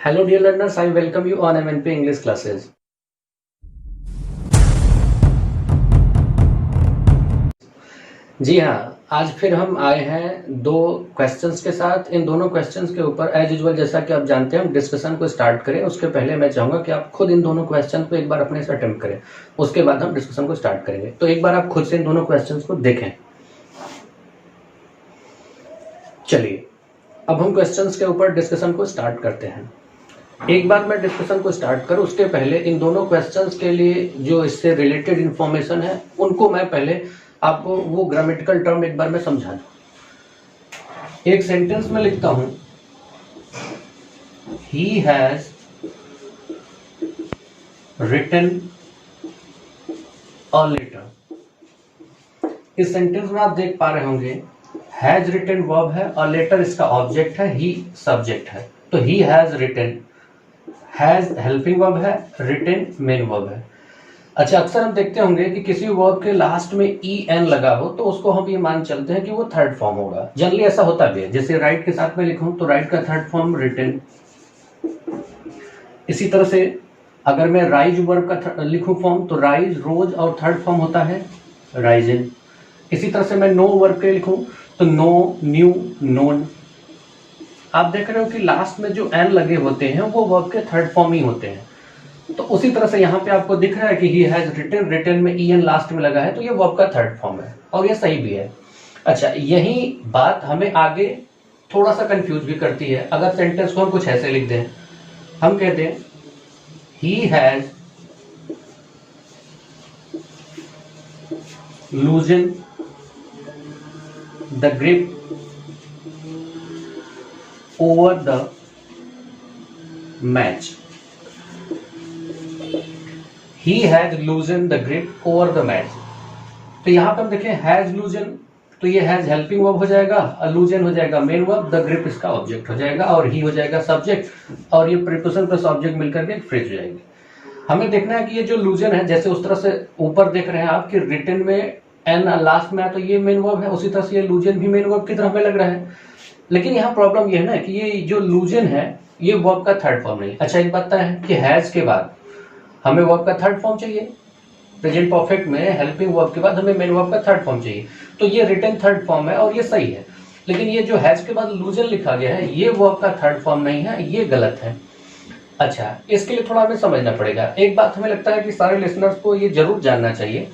Hello dear learners, I welcome you on MNP English classes. जी हाँ, आज फिर हम आए हैं दो क्वेश्चंस के साथ। इन दोनों क्वेश्चंस के ऊपर एज यूजुअल जैसा कि आप जानते हैं हम डिस्कशन को स्टार्ट करें। उसके पहले मैं चाहूंगा कि आप खुद इन दोनों क्वेश्चंस को एक बार अपने से अटेम्प्ट करें, उसके बाद हम डिस्कशन को स्टार्ट करेंगे। तो एक बार आप खुद से इन दोनों क्वेश्चंस को देखें। चलिए अब हम क्वेश्चंस के ऊपर डिस्कशन को स्टार्ट करते हैं। एक बार मैं डिस्कशन को स्टार्ट करूं उसके पहले इन दोनों क्वेश्चंस के लिए जो इससे रिलेटेड इंफॉर्मेशन है उनको मैं पहले आपको वो ग्रामेटिकल टर्म एक बार मैं समझा दूं। एक सेंटेंस में लिखता हूं he has written a letter. इस सेंटेंस में आप देख पा रहे होंगे हैज रिटन वर्ब है और लेटर इसका ऑब्जेक्ट है, ही सब्जेक्ट है। तो he has written, has helping verb है, रिटन मेन वर्ब है। अच्छा, अक्सर हम देखते होंगे कि किसी वर्ब के लास्ट में ई एन लगा हो तो उसको हम ये मान चलते हैं कि वो थर्ड फॉर्म होगा। जनरली ऐसा होता भी है। जैसे राइट के साथ में लिखूं तो राइट का थर्ड फॉर्म रिटन। इसी तरह से अगर मैं राइज वर्ब का लिखूं फॉर्म तो राइज रोज और थर्ड फॉर्म होता है राइजन। इसी तरह से मैं नो वर्ब के लिखूं तो नो, न्यू, नोन। आप देख रहे हो कि लास्ट में जो एन लगे होते हैं वो वर्ब के थर्ड फॉर्म ही होते हैं। तो उसी तरह से यहाँ पे आपको दिख रहा है कि ही हैज रिटन, रिटन में ई एन लास्ट में लगा है तो ये वर्ब का थर्ड फॉर्म है और ये सही भी है। अच्छा, यही बात हमें आगे थोड़ा सा कंफ्यूज भी करती है। अगर सेंटेंस को हम कुछ ऐसे लिख दें, हम कहते हैं he has लूजन the grip over the match. He has loosened the grip over the match। तो यहाँ पे हम देखें हैज लूजन तो ये हैज हेल्पिंग वर्ब हो जाएगा, लूजन हो जाएगा मेन वर्ब, द ग्रिप इसका ऑब्जेक्ट हो जाएगा और ही हो जाएगा सब्जेक्ट और ये प्रीपोजिशन प्लस ऑब्जेक्ट मिलकर के एक फ्रेज हो जाएगी। हमें देखना है कि ये जो लूजन है, जैसे उस तरह से ऊपर देख रहे हैं आप कि रिटन में एन लास्ट में आया तो ये मेन वर्ब है, उसी तरह से ये लूजन भी मेन वर्ब की तरह हमें लग रहा है। लेकिन यहाँ प्रॉब्लम ये है ना कि ये जो लूजन है ये वर्ब का थर्ड फॉर्म नहीं। अच्छा, एक बात तय है कि हैज के बाद हमें वर्ब का थर्ड फॉर्म चाहिए। प्रेजेंट परफेक्ट में हेल्पिंग वर्ब के बाद हमें मेन वर्ब का थर्ड फॉर्म चाहिए। तो ये रिटन थर्ड फॉर्म है और ये सही है। लेकिन ये जो हैज के बाद लूजन लिखा गया है ये वर्ब का थर्ड फॉर्म नहीं है, ये गलत है। अच्छा, इसके लिए थोड़ा हमें समझना पड़ेगा। एक बात हमें लगता है कि सारे लिसनर्स को ये जरूर जानना चाहिए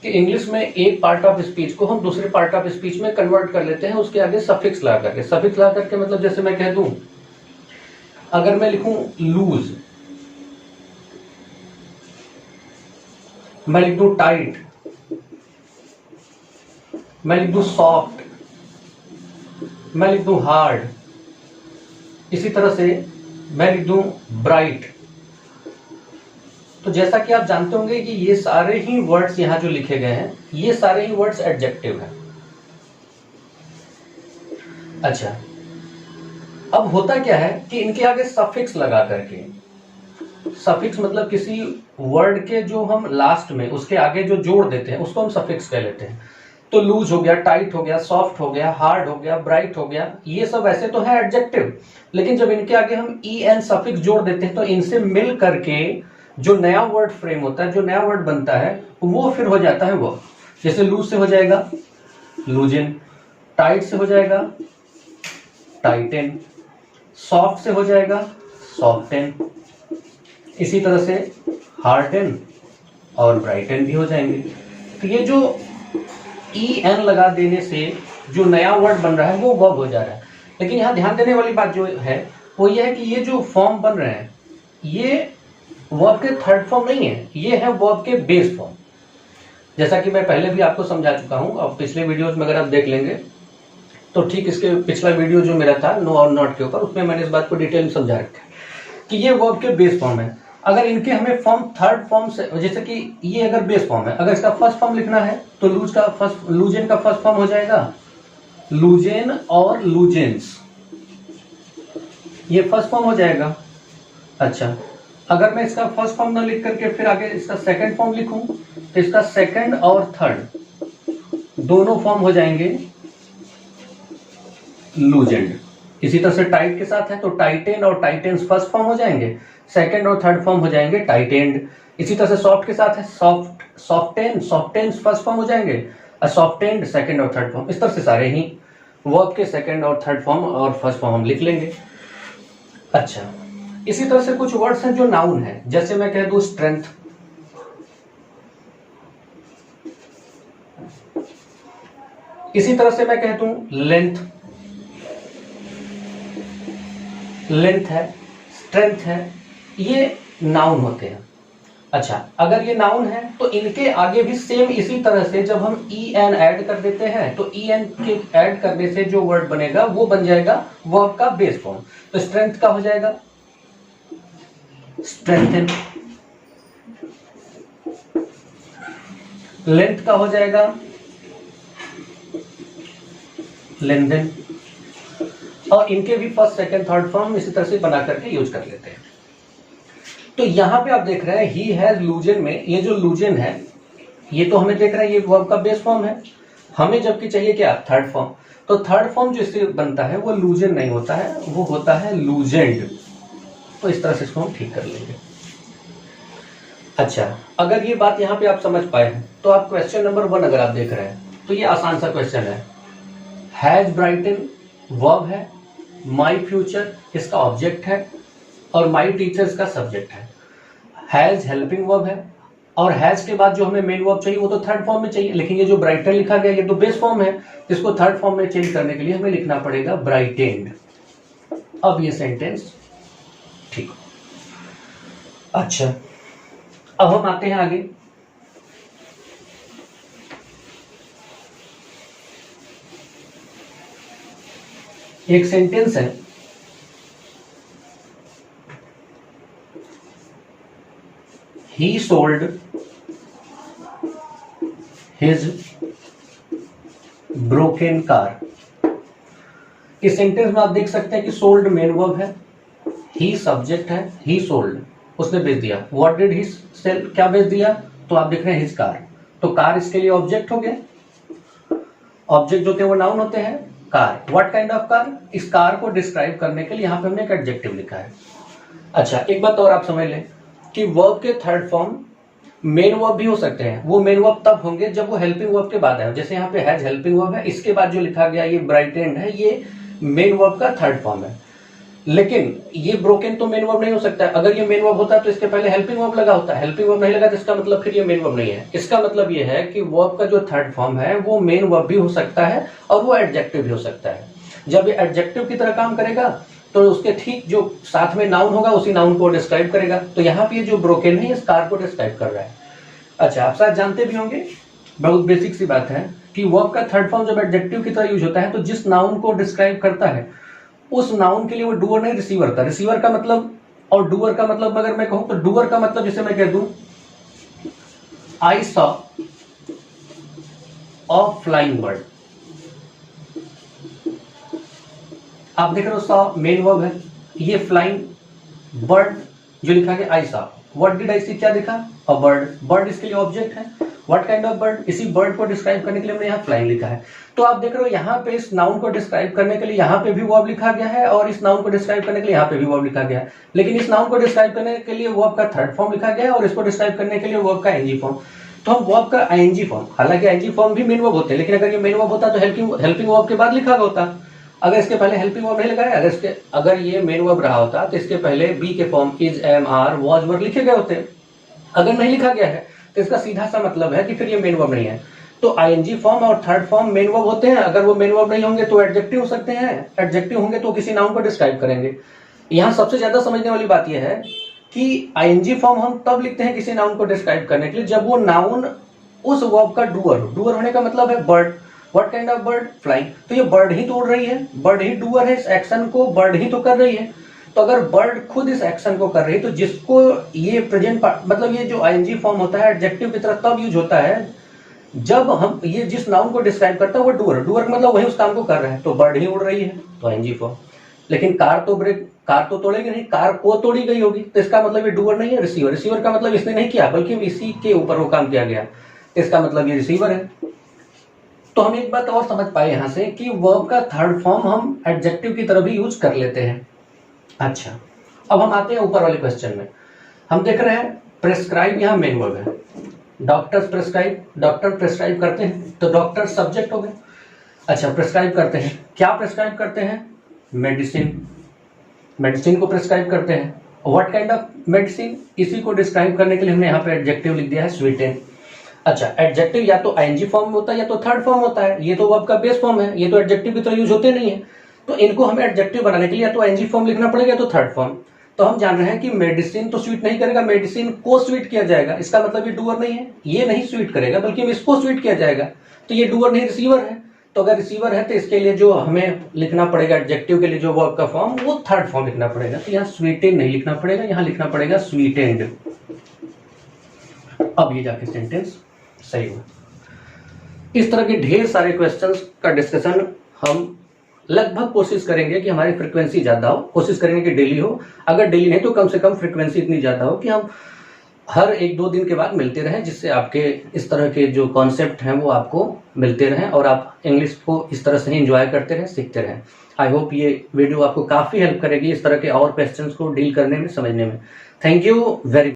कि इंग्लिश में एक पार्ट ऑफ स्पीच को हम दूसरे पार्ट ऑफ स्पीच में कन्वर्ट कर लेते हैं उसके आगे सफिक्स ला करके। सफिक्स ला करके मतलब जैसे मैं कह दूं, अगर मैं लिखूं लूज, मैं लिख दूं टाइट, मैं लिख दूं सॉफ्ट, मैं लिख दूं हार्ड, इसी तरह से मैं लिख दूं ब्राइट। तो जैसा कि आप जानते होंगे कि ये सारे ही वर्ड्स यहां जो लिखे गए हैं ये सारे ही वर्ड्स एडजेक्टिव हैं। अच्छा, अब होता क्या है कि इनके आगे सफिक्स लगा करके, सफिक्स मतलब किसी वर्ड के जो हम लास्ट में उसके आगे जो जोड़ देते हैं उसको हम सफिक्स कह लेते हैं। तो लूज हो गया, टाइट हो गया, सॉफ्ट हो गया, हार्ड हो गया, ब्राइट हो गया, ये सब ऐसे तो है एडजेक्टिव। लेकिन जब इनके आगे हम ई एन सफिक्स जोड़ देते हैं तो इनसे मिल करके जो नया वर्ड फ्रेम होता है, जो नया वर्ड बनता है वो फिर हो जाता है वो। जैसे लूज से हो जाएगा लूजन, टाइट से हो जाएगा टाइटन, सॉफ्ट से हो जाएगा सॉफ्टन, इसी तरह से हार्डन और ब्राइटन भी हो जाएंगे। तो ये जो ई एन लगा देने से जो नया वर्ड बन रहा है वो वर्ब हो जा रहा है। लेकिन यहाँ ध्यान देने वाली बात जो है वो ये है कि ये जो फॉर्म बन रहे हैं ये वर्ब के थर्ड फॉर्म नहीं है, ये है वर्ब के बेस फॉर्म। जैसा कि मैं पहले भी आपको समझा चुका हूं, अब पिछले वीडियोस में अगर आप देख लेंगे तो ठीक इसके पिछला वीडियो जो मेरा था नो और नॉट के ऊपर, उसमें मैंने इस बात को डिटेल में समझा रखा है कि ये वर्ब के बेस फॉर्म है। अगर इनके हमें फॉर्म थर्ड फॉर्म से, जैसे कि ये अगर बेस फॉर्म है, अगर इसका फर्स्ट फॉर्म लिखना है तो लूजन का फर्स्ट फॉर्म हो जाएगा लूजेन और लूजेंस, ये फर्स्ट फॉर्म हो जाएगा। अच्छा, अगर मैं इसका फर्स्ट फॉर्म ना लिख करके फिर आगे इसका सेकंड फॉर्म लिखूं तो इसका सेकंड और थर्ड दोनों फॉर्म हो जाएंगे लूजेंड। इसी तरह से टाइट के साथ है तो टाइटेन और टाइटेन्स फर्स्ट फॉर्म हो जाएंगे, सेकंड और थर्ड फॉर्म हो जाएंगे टाइटेंड। इसी तरह से सॉफ्ट के साथ है सॉफ्टेन, सॉफ्टेन्स फर्स्ट फॉर्म हो जाएंगे, सॉफ्टेंड सेकंड और थर्ड फॉर्म। इस तरह से सारे ही वर्ब के सेकंड और थर्ड फॉर्म और फर्स्ट फॉर्म हम लिख लेंगे। अच्छा, इसी तरह से कुछ वर्ड्स हैं जो नाउन है, जैसे मैं कह दूं स्ट्रेंथ, इसी तरह से मैं कह दूं लेंथ, लेंथ है, स्ट्रेंथ है, ये नाउन होते हैं। अच्छा, अगर ये नाउन है तो इनके आगे भी सेम इसी तरह से जब हम en ऐड कर देते हैं तो en के ऐड करने से जो वर्ड बनेगा वो बन जाएगा वर्ब का बेस फॉर्म। तो स्ट्रेंथ का हो जाएगा स्ट्रेंथन, लेंथ का हो जाएगा लेंथन, और इनके भी फर्स्ट सेकंड थर्ड फॉर्म इसी तरह से बना करके यूज कर लेते हैं। तो यहां पे आप देख रहे हैं ही हैज लूजन में ये जो लूजन है ये तो हमें देख रहे हैं ये वर्ब का बेस फॉर्म है, हमें जबकि चाहिए क्या थर्ड फॉर्म। तो थर्ड फॉर्म जो इससे बनता है वो लूजन नहीं होता है, वो होता है लूजेंड। तो इस तरह से इसको हम ठीक कर लेंगे। अच्छा, अगर ये बात यहाँ पे आप समझ पाए हैं तो आप क्वेश्चन नंबर 1 अगर आप देख रहे हैं तो ये आसान सा क्वेश्चन है। हैज ब्राइटन वर्ब है, माई फ्यूचर इसका ऑब्जेक्ट है और माई टीचर्स का सब्जेक्ट है। हैज हेल्पिंग वर्ब है और हैज के बाद जो हमें मेन वर्ब चाहिए वो तो थर्ड फॉर्म में चाहिए, लेकिन ये जो ब्राइटन लिखा गया ये तो बेस फॉर्म है, इसको थर्ड फॉर्म में चेंज करने के लिए हमें लिखना पड़ेगा ब्राइटेंड। अब ये सेंटेंस ठीक। अच्छा, अब हम आते हैं आगे। एक सेंटेंस है, he sold his broken car। इस सेंटेंस में आप देख सकते हैं कि सोल्ड मेन वर्ब है, ही सब्जेक्ट है, ही सोल्ड उसने बेच दिया। व्हाट डिड ही सेल, क्या बेच दिया, तो आप देख रहे हैं हिज कार, तो कार इसके लिए ऑब्जेक्ट हो गया। ऑब्जेक्ट जो होते हैं वो नाउन होते हैं। Car, what kind of car, इस कार को डिस्क्राइब करने के लिए यहाँ पे हमने एक एडजेक्टिव लिखा है। अच्छा, एक बात और आप समझ लें कि वर्ब के थर्ड फॉर्म मेन वर्ब भी हो सकते हैं। वो मेन वर्ब तब होंगे जब वो हेल्पिंग वर्ब के बाद आए, जैसे यहाँ पे हैज हेल्पिंग वर्ब है, इसके बाद जो लिखा गया ये ब्राइटेंड है, ये मेन वर्ब का थर्ड फॉर्म है। लेकिन ये ब्रोकन तो मेन वर्ब नहीं हो सकता है। अगर ये मेन वर्ब होता है तो इसके पहले हेल्पिंग वर्ब लगा होता है, हेल्पिंग वर्ब नहीं लगा तो इसका मतलब फिर ये मेन वर्ब नहीं है। इसका मतलब ये है कि वर्ब का जो थर्ड फॉर्म है वो मेन वर्ब भी हो सकता है और वो एडजेक्टिव भी हो सकता है। जब ये एडजेक्टिव की तरह काम करेगा तो उसके ठीक जो साथ में नाउन होगा उसी नाउन को डिस्क्राइब करेगा। तो यहाँ पे जो ब्रोकन है इस कार को डिस्क्राइब कर रहा है। अच्छा, आप शायद जानते भी होंगे, बहुत बेसिक सी बात है कि वर्ब का थर्ड फॉर्म जब एडजेक्टिव की तरह यूज होता है तो जिस नाउन को डिस्क्राइब करता है उस नाउन के लिए वो डूअर नहीं रिसीवर था। रिसीवर का मतलब और डूअर का मतलब अगर मैं कहूं तो डूअर का मतलब जैसे मैं कह दूं I saw a flying bird, आप देख रहे हो सॉ मेन वर्ब है, ये फ्लाइंग बर्ड जो लिखा गया I saw, what did I see क्या दिखा अ बर्ड, बर्ड इसके लिए ऑब्जेक्ट है। व्हाट काइंड ऑफ बर्ड, इसी बर्ड को डिस्क्राइब करने के लिए हमने यहाँ फ्लाइंग लिखा है। तो आप देख रहे हो यहाँ पे इस नाउन को डिस्क्राइब करने के लिए यहाँ पे भी वर्ब लिखा गया है और इस नाउन को डिस्क्राइब करने के लिए यहाँ पे भी वर्ब लिखा गया है। लेकिन इस नाउन को डिस्क्राइब करने के लिए वर्ब का थर्ड फॉर्म लिखा गया है और इसको डिस्क्राइब करने के लिए वर्ब का आईएनजी फॉर्म। तो हम वर्ब का आईएनजी फॉर्म, हालांकि आईएनजी फॉर्म भी मेन वर्ब होते हैं, लेकिन अगर ये मेन वर्ब होता तो हेल्पिंग वर्ब के बाद लिखा होता। अगर इसके पहले हेल्पिंग वर्ब नहीं लगाया, अगर ये मेन वर्ब रहा होता तो इसके पहले बी के form is, am, are, was, were लिखे गए होते। अगर नहीं लिखा गया है तो इसका सीधा सा मतलब है कि फिर ये मेन वर्ब नहीं है। तो आईएनजी फॉर्म और थर्ड फॉर्म मेन वर्ब होते हैं। अगर वो मेन वर्ब नहीं होंगे तो एडजेक्टिव हो सकते हैं, एडजेक्टिव होंगे तो किसी नाउन को डिस्क्राइब करेंगे। यहाँ सबसे ज्यादा समझने वाली बात यह है कि आईएनजी फॉर्म हम तब लिखते हैं किसी नाउन को डिस्क्राइब करने के लिए जब वो नाउन उस वर्ब का डूअर हो। डूअर होने का मतलब है bird, what kind of bird, flying. तो ये बर्ड ही तो उड़ रही है, बर्ड ही डूअर है, इस एक्शन को बर्ड ही तो कर रही है। तो अगर बर्ड खुद इस एक्शन को कर रही है तो जिसको ये प्रेजेंट पार्ट, मतलब ये जो आईएनजी फॉर्म होता है एडजेक्टिव की तरह तब यूज होता है जब हम ये जिस नाउन को डिस्क्राइब करता है वो डूअर, डूअर मतलब वही उस काम को कर रहे हैं। तो बर्ड ही उड़ रही है तो आईएनजी फॉर्म। लेकिन कार तो तोड़ेगी नहीं, कार को तोड़ी गई होगी, तो इसका मतलब ये डूअर नहीं है, रिसीवर। रिसीवर का मतलब इसने नहीं किया बल्कि इसी के ऊपर वो काम किया गया, इसका मतलब ये रिसीवर है। तो हम एक बात और समझ पाए यहाँ से कि वर्ब का थर्ड फॉर्म हम एडजेक्टिव की तरह भी यूज कर लेते हैं। अच्छा, अब हम आते हैं ऊपर वाले क्वेश्चन में। हम देख रहे हैं प्रेस्क्राइब यहाँ मेन वर्ब है, डॉक्टर्स प्रेस्क्राइब, डॉक्टर प्रेस्क्राइब करते हैं तो डॉक्टर सब्जेक्ट हो गए। अच्छा, प्रेस्क्राइब करते हैं, क्या प्रेस्क्राइब करते हैं? मेडिसिन, मेडिसिन को प्रेस्क्राइब करते हैं। व्हाट काइंड ऑफ मेडिसिन, इसी को डिस्क्राइब करने के लिए हमने यहाँ पे एडजेक्टिव लिख दिया है स्वीटेन। अच्छा, एडजेक्टिव या तो आईएनजी फॉर्म में होता है या तो थर्ड फॉर्म होता है, ये तो वर्ब का बेस फॉर्म है, ये तो एडजेक्टिव की तरह यूज होते नहीं है। तो इनको हमें एडजेक्टिव बनाने के लिए या तो आईएनजी फॉर्म लिखना पड़ेगा या तो थर्ड फॉर्म। तो हम जान रहे हैं कि मेडिसिन तो स्वीट नहीं करेगा, मेडिसिन को स्वीट किया जाएगा, इसका मतलब ये डूअर नहीं है, ये नहीं स्वीट करेगा बल्कि इसको स्वीट किया जाएगा। तो ये डूअर नहीं रिसीवर है। तो अगर रिसीवर है तो इसके लिए जो हमें लिखना पड़ेगा एडजेक्टिव के लिए जो वर्ब का फॉर्म, वो थर्ड फॉर्म लिखना पड़ेगा। तो यहाँ स्वीटेन नहीं लिखना पड़ेगा, यहाँ लिखना पड़ेगा स्वीटेंड। अब ये जाके सेंटेंस सही हुआ। इस तरह के ढेर सारे क्वेश्चंस का डिस्कशन हम लगभग कोशिश करेंगे कि हमारी फ्रीक्वेंसी ज्यादा हो, कोशिश करेंगे कि डेली हो। अगर डेली नहीं तो कम से कम फ्रीक्वेंसी इतनी ज्यादा हो कि हम हर 1-2 दिन के बाद मिलते रहें, जिससे आपके इस तरह के जो कॉन्सेप्ट हैं वो आपको मिलते रहें और आप इंग्लिश को इस तरह से ही एंजॉय करते रहें, सीखते रहें। आई होप ये वीडियो आपको काफी हेल्प करेगी इस तरह के और क्वेश्चंस को डील करने में, समझने में। Thank you very